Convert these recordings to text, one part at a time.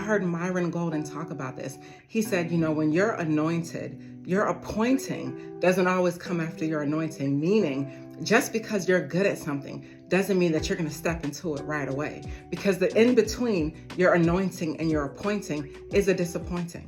heard Myron Golden talk about this. He said, when you're anointed, your appointing doesn't always come after your anointing, meaning just because you're good at something doesn't mean that you're going to step into it right away, because the in between your anointing and your appointing is a disappointing.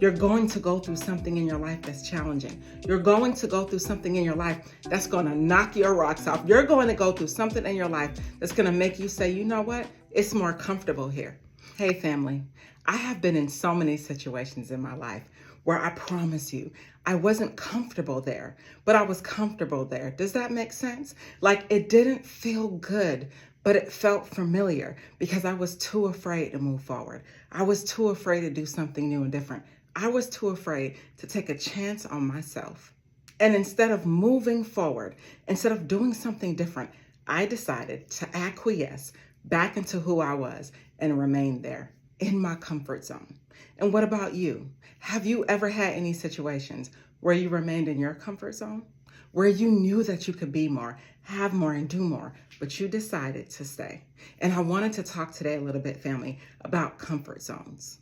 You're going to go through something in your life that's challenging. You're going to go through something in your life that's going to knock your rocks off. You're going to go through something in your life that's going to make you say, you know what? It's more comfortable here. Hey, family, I have been in so many situations in my life where I promise you, I wasn't comfortable there, but I was comfortable there. Does that make sense? Like, it didn't feel good, but it felt familiar because I was too afraid to move forward. I was too afraid to do something new and different. I was too afraid to take a chance on myself. And instead of moving forward, instead of doing something different, I decided to acquiesce back into who I was and remain there in my comfort zone. And what about you? Have you ever had any situations where you remained in your comfort zone, where you knew that you could be more, have more, and do more, but you decided to stay? And I wanted to talk today a little bit, family, about comfort zones.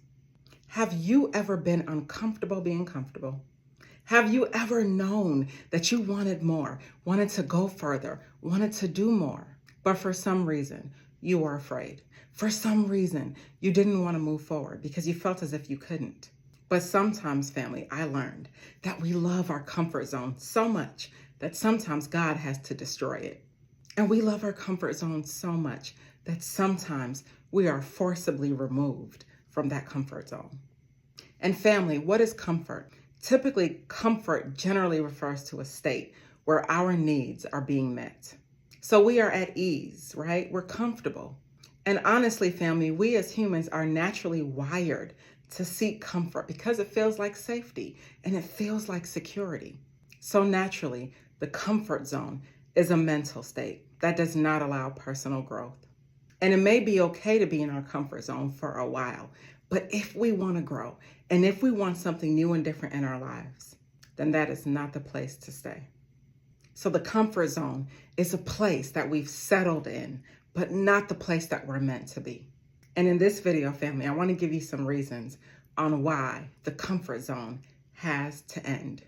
Have you ever been uncomfortable being comfortable? Have you ever known that you wanted more, wanted to go further, wanted to do more, but for some reason you were afraid? For some reason you didn't want to move forward because you felt as if you couldn't. But sometimes, family, I learned that we love our comfort zone so much that sometimes God has to destroy it. And we love our comfort zone so much that sometimes we are forcibly removed from that comfort zone. And family, what is comfort? Typically, comfort generally refers to a state where our needs are being met. So we are at ease, right? We're comfortable. And honestly, family, we as humans are naturally wired to seek comfort because it feels like safety and it feels like security. So naturally, the comfort zone is a mental state that does not allow personal growth. And it may be okay to be in our comfort zone for a while, but if we want to grow and if we want something new and different in our lives, then that is not the place to stay. So the comfort zone is a place that we've settled in, but not the place that we're meant to be. And in this video, family, I want to give you some reasons on why the comfort zone has to end.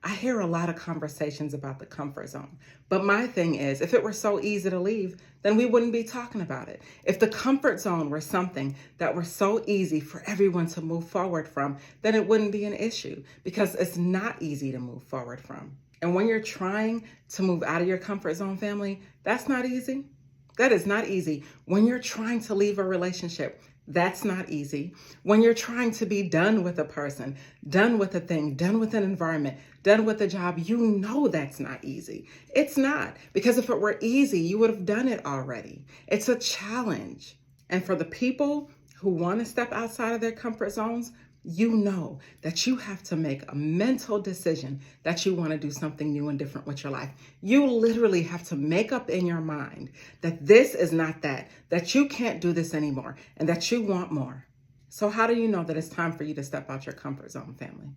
I hear a lot of conversations about the comfort zone, but my thing is, if it were so easy to leave, then we wouldn't be talking about it. If the comfort zone were something that were so easy for everyone to move forward from, then it wouldn't be an issue, because it's not easy to move forward from. And when you're trying to move out of your comfort zone, family, that's not easy. That is not easy. When you're trying to leave a relationship, that's not easy. When you're trying to be done with a person, done with a thing, done with an environment, done with a job, you know that's not easy. It's not, because if it were easy, you would have done it already. It's a challenge. And for the people who want to step outside of their comfort zones, you know that you have to make a mental decision that you want to do something new and different with your life. You literally have to make up in your mind that this is not that you can't do this anymore, and that you want more. So how do you know that it's time for you to step out your comfort zone, family?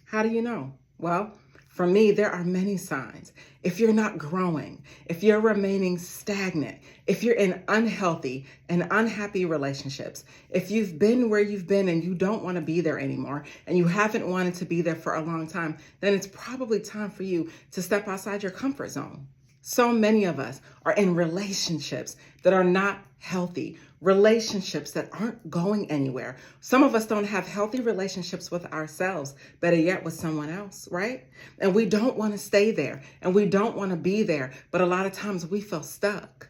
How do you know? Well, for me, there are many signs. If you're not growing, if you're remaining stagnant, if you're in unhealthy and unhappy relationships, if you've been where you've been and you don't want to be there anymore, and you haven't wanted to be there for a long time, then it's probably time for you to step outside your comfort zone. So many of us are in relationships that are not healthy, relationships that aren't going anywhere. Some of us don't have healthy relationships with ourselves, better yet with someone else, right? And we don't want to stay there and we don't want to be there, but a lot of times we feel stuck.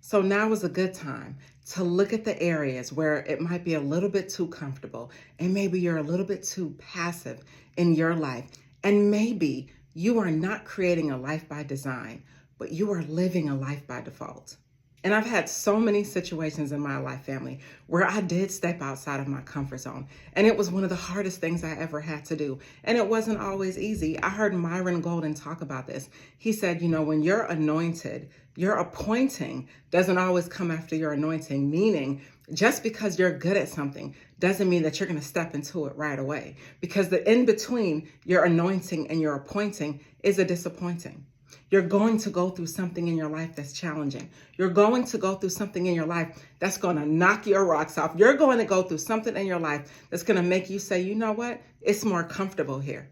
So now is a good time to look at the areas where it might be a little bit too comfortable, and maybe you're a little bit too passive in your life, and maybe you are not creating a life by design, but you are living a life by default. And I've had so many situations in my life, family, where I did step outside of my comfort zone. And it was one of the hardest things I ever had to do. And it wasn't always easy. I heard Myron Golden talk about this. He said, when you're anointed, your appointing doesn't always come after your anointing, meaning just because you're good at something doesn't mean that you're going to step into it right away. Because the in between your anointing and your appointing is a disappointing. You're going to go through something in your life that's challenging. You're going to go through something in your life that's going to knock your rocks off. You're going to go through something in your life that's going to make you say, you know what? It's more comfortable here.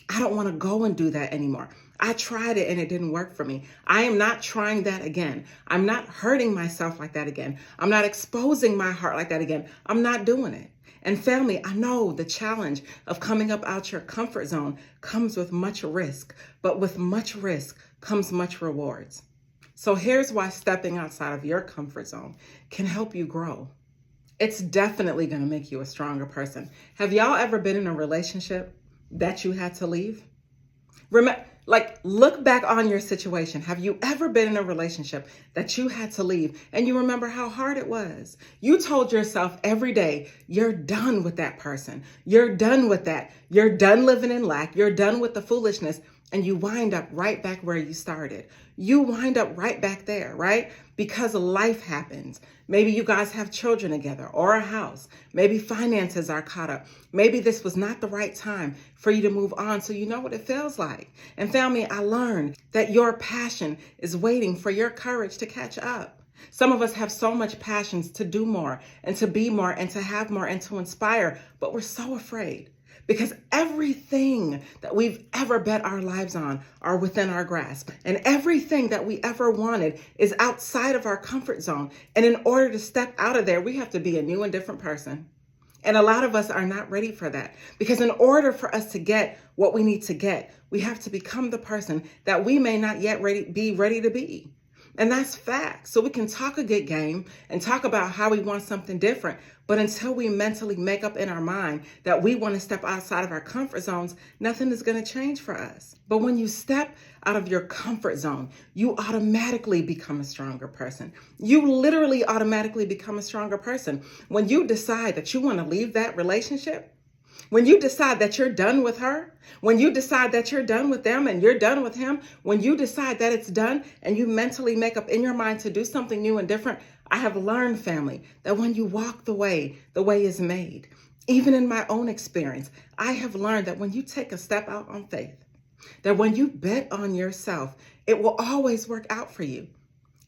I don't want to go and do that anymore. I tried it and it didn't work for me. I am not trying that again. I'm not hurting myself like that again. I'm not exposing my heart like that again. I'm not doing it. And family, I know the challenge of coming up out your comfort zone comes with much risk, but with much risk comes much rewards. So here's why stepping outside of your comfort zone can help you grow. It's definitely going to make you a stronger person. Have y'all ever been in a relationship that you had to leave? Look back on your situation. Have you ever been in a relationship that you had to leave and you remember how hard it was? You told yourself every day, you're done with that person. You're done with that. You're done living in lack. You're done with the foolishness. And you wind up right back where you started. You wind up right back there, right? Because life happens. Maybe you guys have children together or a house. Maybe finances are caught up. Maybe this was not the right time for you to move on. So you know what it feels like. And family, I learned that your passion is waiting for your courage to catch up. Some of us have so much passions to do more and to be more and to have more and to inspire, but we're so afraid. Because everything that we've ever bet our lives on are within our grasp. And everything that we ever wanted is outside of our comfort zone. And in order to step out of there, we have to be a new and different person. And a lot of us are not ready for that. Because in order for us to get what we need to get, we have to become the person that we may not yet be ready to be. And that's fact. So we can talk a good game and talk about how we want something different. But until we mentally make up in our mind that we want to step outside of our comfort zones, nothing is going to change for us. But when you step out of your comfort zone, you automatically become a stronger person. You literally automatically become a stronger person. When you decide that you want to leave that relationship, when you decide that you're done with her, when you decide that you're done with them and you're done with him, when you decide that it's done and you mentally make up in your mind to do something new and different, I have learned, family, that when you walk the way is made. Even in my own experience, I have learned that when you take a step out on faith, that when you bet on yourself, it will always work out for you.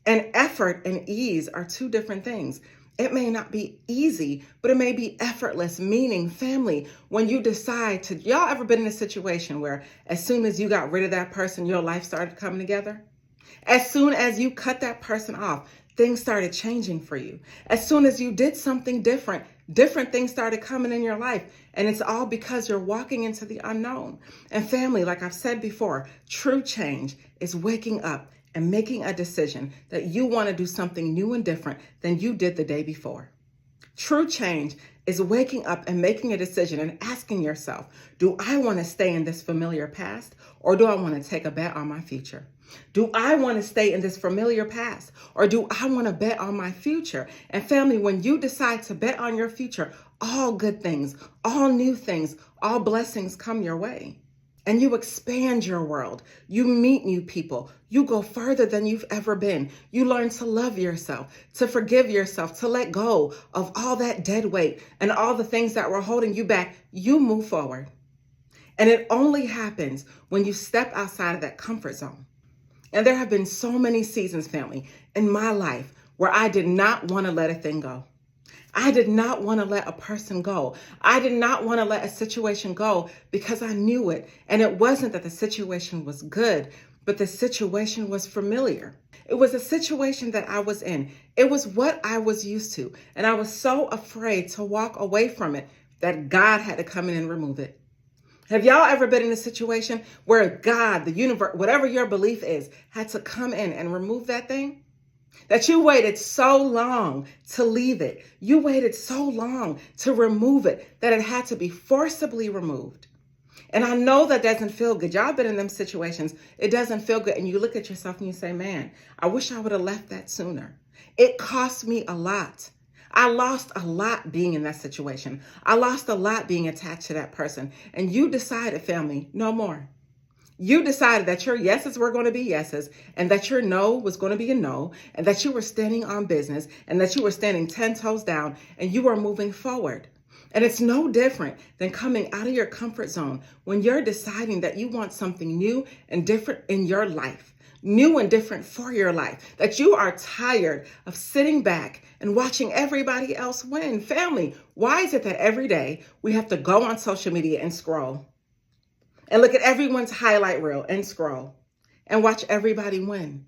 And effort and ease are two different things. It may not be easy, but it may be effortless, meaning family, when you decide to, y'all ever been in a situation where as soon as you got rid of that person, your life started coming together? As soon as you cut that person off, things started changing for you. As soon as you did something different things started coming in your life. And it's all because you're walking into the unknown. And family, like I've said before, true change is waking up and making a decision that you want to do something new and different than you did the day before. True change is waking up and making a decision and asking yourself, do I want to stay in this familiar past or do I want to take a bet on my future? Do I want to stay in this familiar past or do I want to bet on my future? And family, when you decide to bet on your future, all good things, all new things, all blessings come your way. And you expand your world. You meet new people. You go further than you've ever been. You learn to love yourself, to forgive yourself, to let go of all that dead weight and all the things that were holding you back. You move forward. And it only happens when you step outside of that comfort zone. And there have been so many seasons, family, in my life where I did not want to let a thing go. I did not want to let a person go. I did not want to let a situation go because I knew it. And it wasn't that the situation was good, but the situation was familiar. It was a situation that I was in. It was what I was used to. And I was so afraid to walk away from it that God had to come in and remove it. Have y'all ever been in a situation where God, the universe, whatever your belief is, had to come in and remove that thing? That you waited so long to leave it. You waited so long to remove it that it had to be forcibly removed. And I know that doesn't feel good. Y'all been in them situations. It doesn't feel good. And you look at yourself and you say, man, I wish I would have left that sooner. It cost me a lot. I lost a lot being in that situation. I lost a lot being attached to that person. And you decided, family, no more. You decided that your yeses were going to be yeses and that your no was going to be a no and that you were standing on business and that you were standing 10 toes down and you were moving forward. And it's no different than coming out of your comfort zone when you're deciding that you want something new and different in your life. new and different for your life, that you are tired of sitting back and watching everybody else win. Family, why is it that every day we have to go on social media and scroll and look at everyone's highlight reel and scroll and watch everybody win?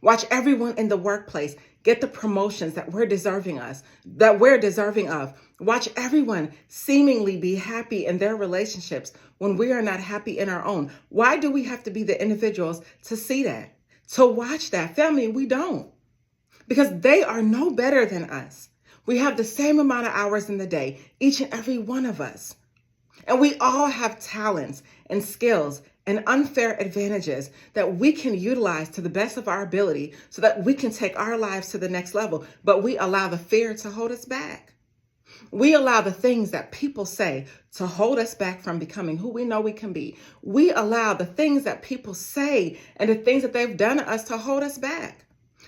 Watch everyone in the workplace get the promotions that we're deserving of. Watch everyone seemingly be happy in their relationships when we are not happy in our own. Why do we have to be the individuals to see that, to watch that? Family, we don't, because they are no better than us. We have the same amount of hours in the day, each and every one of us. And we all have talents and skills and unfair advantages that we can utilize to the best of our ability so that we can take our lives to the next level. But we allow the fear to hold us back. We allow the things that people say to hold us back from becoming who we know we can be. We allow the things that people say and the things that they've done to us to hold us back.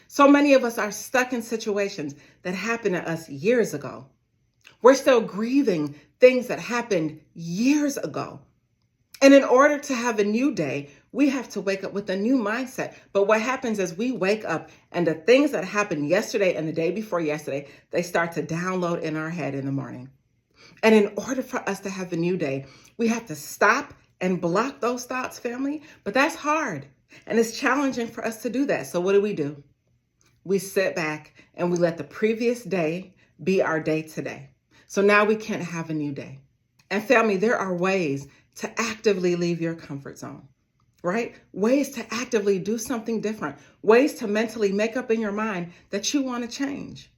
So many of us are stuck in situations that happened to us years ago. We're still grieving things that happened years ago. And in order to have a new day, we have to wake up with a new mindset. But what happens is we wake up and the things that happened yesterday and the day before yesterday, they start to download in our head in the morning. And in order for us to have a new day, we have to stop and block those thoughts, family. But that's hard. And it's challenging for us to do that. So what do? We sit back and we let the previous day be our day today. So now we can't have a new day. And family, there are ways to actively leave your comfort zone, right? Ways to actively do something different, ways to mentally make up in your mind that you want to change.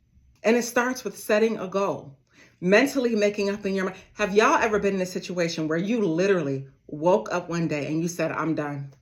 And it starts with setting a goal, mentally making up in your mind. Have y'all ever been in a situation where you literally woke up one day and you said, I'm done?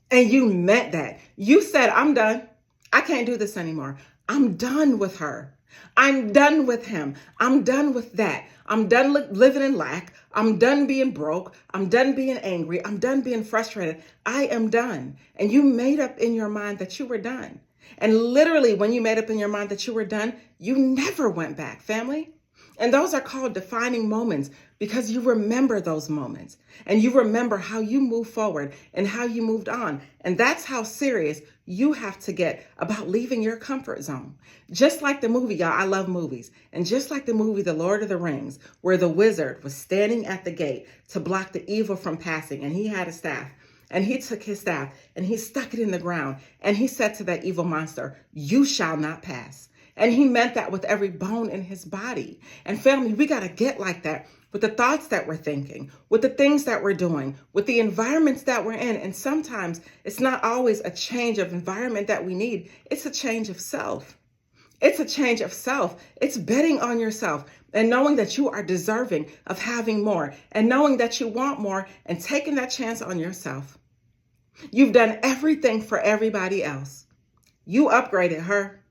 And you meant that. You said, I'm done. I can't do this anymore. I'm done with her. I'm done with him. I'm done with that. I'm done living in lack. I'm done being broke. I'm done being angry. I'm done being frustrated. I am done. And you made up in your mind that you were done. And literally, when you made up in your mind that you were done, you never went back, family. And those are called defining moments because you remember those moments and you remember how you moved forward and how you moved on. And that's how serious you have to get about leaving your comfort zone. Just like the movie, y'all, I love movies. And just like the movie, The Lord of the Rings, where the wizard was standing at the gate to block the evil from passing, and he had a staff. And he took his staff and he stuck it in the ground. And he said to that evil monster, "You shall not pass." And he meant that with every bone in his body. And family, we got to get like that with the thoughts that we're thinking, with the things that we're doing, with the environments that we're in. And sometimes it's not always a change of environment that we need. It's a change of self. It's a change of self. It's betting on yourself and knowing that you are deserving of having more and knowing that you want more and taking that chance on yourself. You've done everything for everybody else. You upgraded her.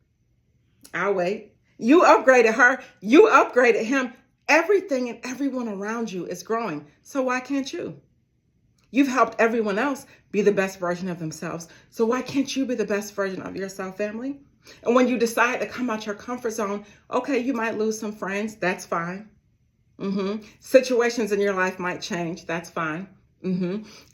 I'll wait. You upgraded her. You upgraded him. Everything and everyone around you is growing. So why can't you? You've helped everyone else be the best version of themselves. So why can't you be the best version of yourself, family? And when you decide to come out your comfort zone, okay, you might lose some friends. That's fine. Situations in your life might change. That's fine.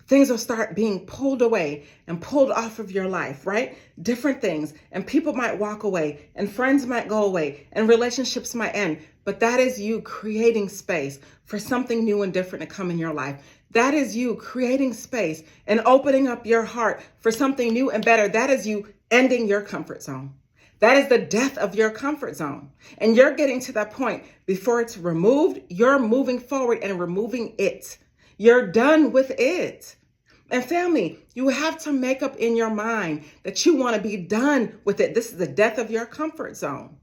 Things will start being pulled away and pulled off of your life, right? Different things. And people might walk away and friends might go away and relationships might end. But that is you creating space for something new and different to come in your life. That is you creating space and opening up your heart for something new and better. That is you ending your comfort zone. That is the death of your comfort zone. And you're getting to that point before it's removed. You're moving forward and removing it. You're done with it. And family, you have to make up in your mind that you want to be done with it. This is the death of your comfort zone.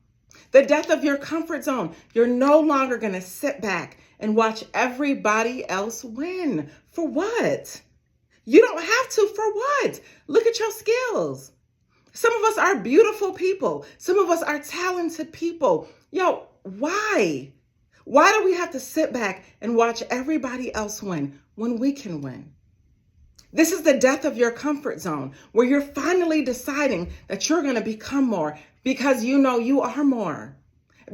The death of your comfort zone. You're no longer going to sit back and watch everybody else win. For what? You don't have to. For what? Look at your skills. Some of us are beautiful people. Some of us are talented people. Yo, why? Why do we have to sit back and watch everybody else win when we can win? This is the death of your comfort zone, where you're finally deciding that you're going to become more because you know you are more,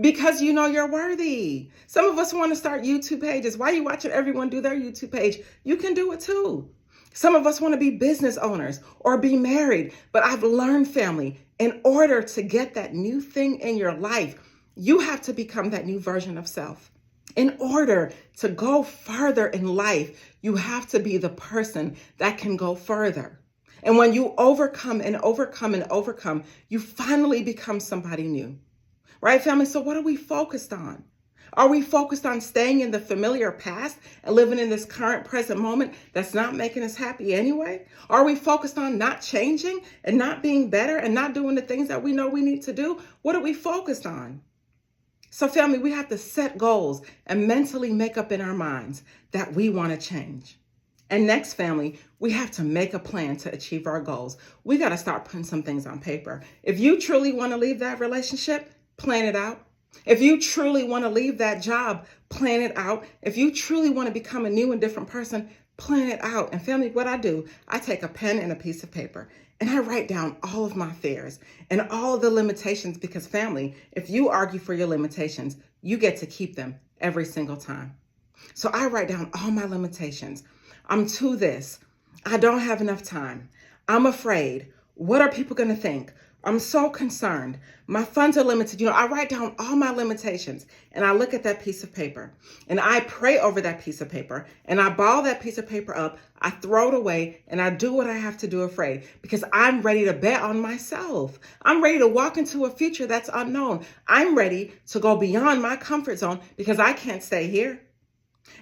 because you know you're worthy. Some of us want to start YouTube pages. Why are you watching everyone do their YouTube page? You can do it too. Some of us want to be business owners or be married, but I've learned, family, in order to get that new thing in your life, you have to become that new version of self. In order to go further in life, you have to be the person that can go further. And when you overcome and overcome and overcome, you finally become somebody new. Right, family? So what are we focused on? Are we focused on staying in the familiar past and living in this current present moment that's not making us happy anyway? Are we focused on not changing and not being better and not doing the things that we know we need to do? What are we focused on? So family, we have to set goals and mentally make up in our minds that we want to change. And next, family, we have to make a plan to achieve our goals. We got to start putting some things on paper. If you truly want to leave that relationship, plan it out. If you truly want to leave that job, plan it out. If you truly want to become a new and different person, plan it out. And family, what I do, I take a pen and a piece of paper and I write down all of my fears and all of the limitations, because family, if you argue for your limitations, you get to keep them every single time. So I write down all my limitations. I'm to this. I don't have enough time. I'm afraid. What are people going to think? I'm so concerned. My funds are limited. I write down all my limitations and I look at that piece of paper and I pray over that piece of paper and I ball that piece of paper up. I throw it away and I do what I have to do afraid, because I'm ready to bet on myself. I'm ready to walk into a future that's unknown. I'm ready to go beyond my comfort zone because I can't stay here.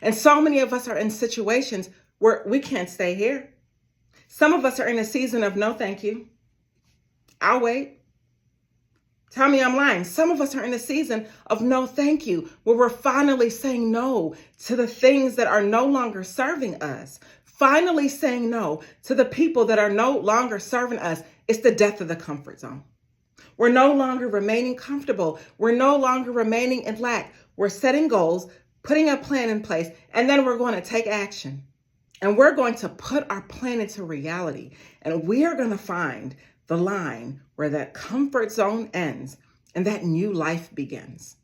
And so many of us are in situations where we can't stay here. Some of us are in a season of no thank you. I'll wait. Tell me I'm lying. Some of us are in a season of no thank you, where we're finally saying no to the things that are no longer serving us. Finally saying no to the people that are no longer serving us. It's the death of the comfort zone. We're no longer remaining comfortable. We're no longer remaining in lack. We're setting goals, putting a plan in place, and then we're going to take action. And we're going to put our plan into reality. And we are going to find the line where that comfort zone ends and that new life begins.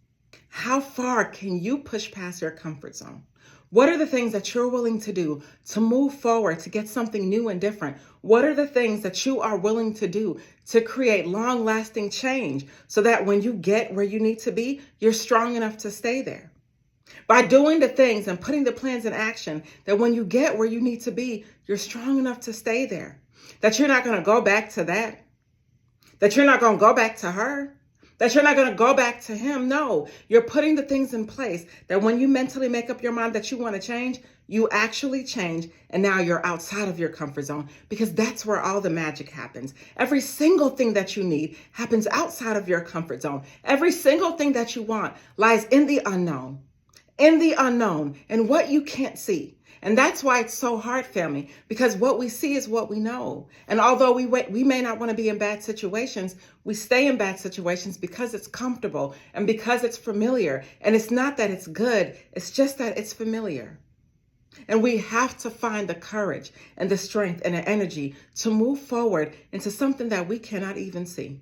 How far can you push past your comfort zone? What are the things that you're willing to do to move forward, to get something new and different? What are the things that you are willing to do to create long-lasting change so that when you get where you need to be, you're strong enough to stay there? By doing the things and putting the plans in action, that when you get where you need to be, you're strong enough to stay there. That you're not going to go back to that. That you're not going to go back to her. That you're not going to go back to him. No, you're putting the things in place that when you mentally make up your mind that you want to change, you actually change. And now you're outside of your comfort zone, because that's where all the magic happens. Every single thing that you need happens outside of your comfort zone. Every single thing that you want lies in the unknown. In the unknown and what you can't see. And that's why it's so hard, family, because what we see is what we know. And although we may not want to be in bad situations, we stay in bad situations because it's comfortable and because it's familiar. And it's not that it's good, it's just that it's familiar. And we have to find the courage and the strength and the energy to move forward into something that we cannot even see.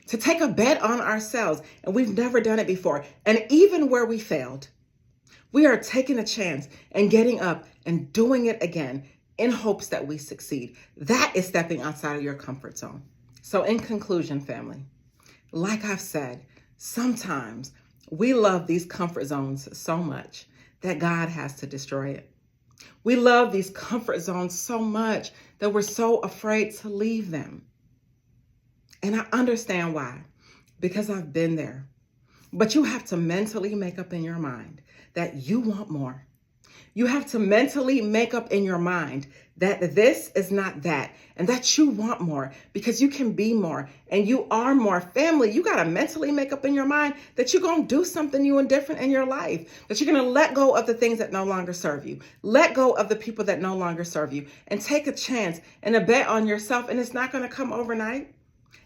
To take a bet on ourselves, and we've never done it before. And even where we failed, we are taking a chance and getting up and doing it again in hopes that we succeed. That is stepping outside of your comfort zone. So in conclusion, family, like I've said, sometimes we love these comfort zones so much that God has to destroy it. We love these comfort zones so much that we're so afraid to leave them. And I understand why, because I've been there. But you have to mentally make up in your mind that you want more. You have to mentally make up in your mind that this is not that, and that you want more, because you can be more and you are more. Family, you got to mentally make up in your mind that you're going to do something new and different in your life, that you're going to let go of the things that no longer serve you, let go of the people that no longer serve you, and take a chance and a bet on yourself. And it's not going to come overnight.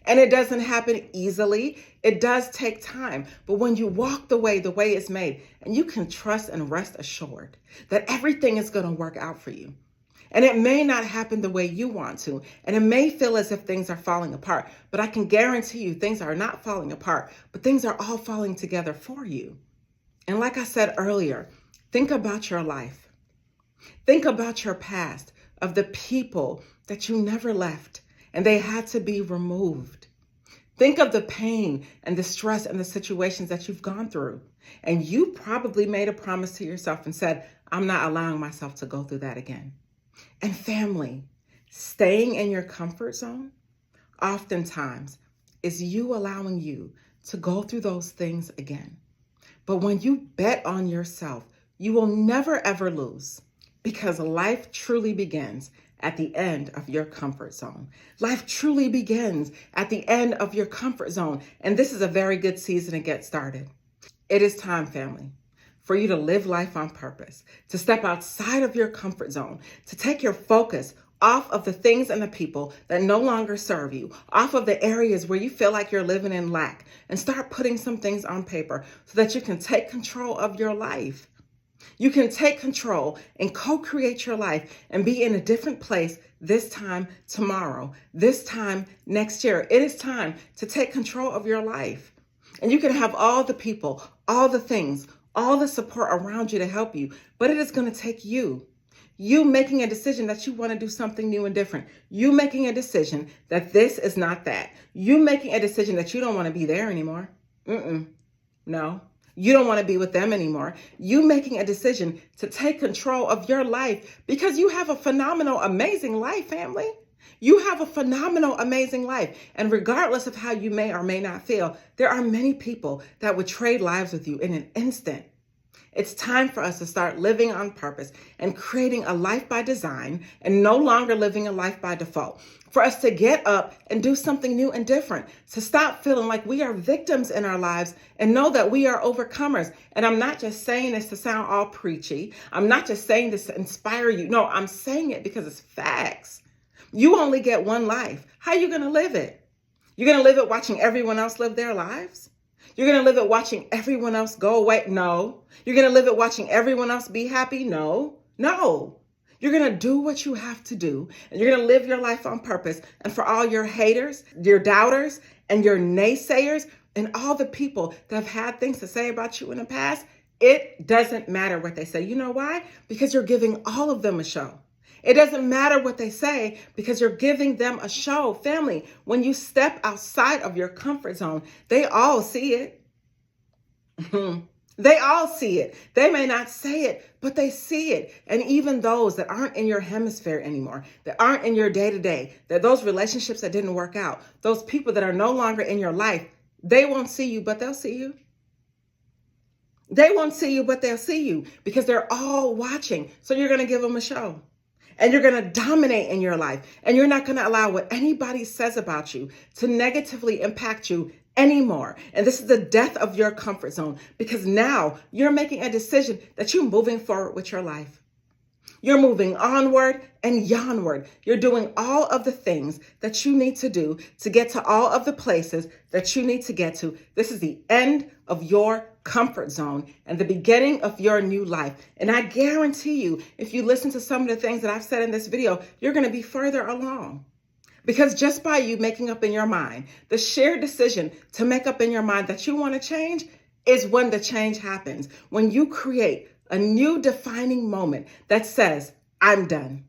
And it doesn't happen easily. It does take time. But when you walk the way it's made, and you can trust and rest assured that everything is going to work out for you. And it may not happen the way you want to. And it may feel as if things are falling apart. But I can guarantee you things are not falling apart, but things are all falling together for you. And like I said earlier, think about your life. Think about your past of the people that you never left and they had to be removed. Think of the pain and the stress and the situations that you've gone through. And you probably made a promise to yourself and said, I'm not allowing myself to go through that again. And family, staying in your comfort zone oftentimes is you allowing you to go through those things again. But when you bet on yourself, you will never ever lose, because life truly begins at the end of your comfort zone. Life truly begins at the end of your comfort zone. And this is a very good season to get started. It is time, family, for you to live life on purpose, to step outside of your comfort zone, to take your focus off of the things and the people that no longer serve you, off of the areas where you feel like you're living in lack, and start putting some things on paper so that you can take control of your life. You can take control and co-create your life and be in a different place this time tomorrow, this time next year. It is time to take control of your life. And you can have all the people, all the things, all the support around you to help you, but it is going to take you. You making a decision that you want to do something new and different. You making a decision that this is not that. You making a decision that you don't want to be there anymore. No. You don't want to be with them anymore. You making a decision to take control of your life because you have a phenomenal, amazing life, family. You have a phenomenal, amazing life. And regardless of how you may or may not feel, there are many people that would trade lives with you in an instant. It's time for us to start living on purpose and creating a life by design and no longer living a life by default. For us to get up and do something new and different, to stop feeling like we are victims in our lives and know that we are overcomers. And I'm not just saying this to sound all preachy. I'm not just saying this to inspire you. No, I'm saying it because it's facts. You only get one life. How are you going to live it? You're going to live it watching everyone else live their lives? You're going to live it watching everyone else go away? No. You're going to live it watching everyone else be happy? No. You're going to do what you have to do, and you're going to live your life on purpose. And for all your haters, your doubters, and your naysayers, and all the people that have had things to say about you in the past, it doesn't matter what they say. You know why? Because you're giving all of them a show. It doesn't matter what they say because you're giving them a show. Family, when you step outside of your comfort zone, they all see it. They all see it. They may not say it, but they see it. And even those that aren't in your hemisphere anymore, that aren't in your day-to-day, that those relationships that didn't work out, those people that are no longer in your life, they won't see you, but they'll see you. They won't see you, but they'll see you because they're all watching. So you're going to give them a show. And you're going to dominate in your life. And you're not going to allow what anybody says about you to negatively impact you anymore. And this is the death of your comfort zone because now you're making a decision that you're moving forward with your life. You're moving onward and yonward. You're doing all of the things that you need to do to get to all of the places that you need to get to. This is the end of your comfort zone and the beginning of your new life. And I guarantee you, if you listen to some of the things that I've said in this video, you're going to be further along. Because just by you making up in your mind, the shared decision to make up in your mind that you want to change is when the change happens. When you create a new defining moment that says, I'm done.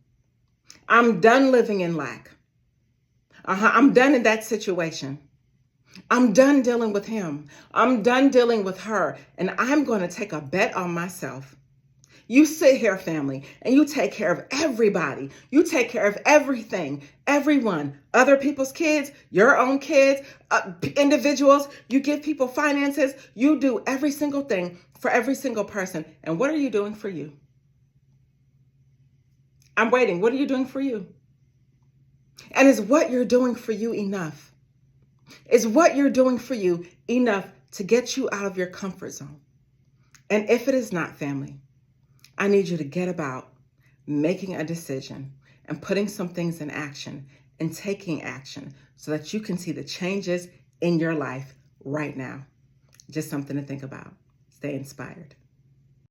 I'm done living in lack. I'm done in that situation. I'm done dealing with him. I'm done dealing with her. And I'm going to take a bet on myself. You sit here, family, and you take care of everybody. You take care of everything, everyone, other people's kids, your own kids, individuals. You give people finances. You do every single thing for every single person. And what are you doing for you? I'm waiting. What are you doing for you? And is what you're doing for you enough? Is what you're doing for you enough to get you out of your comfort zone? And if it is not, family, I need you to get about making a decision and putting some things in action and taking action so that you can see the changes in your life right now. Just something to think about. Stay inspired.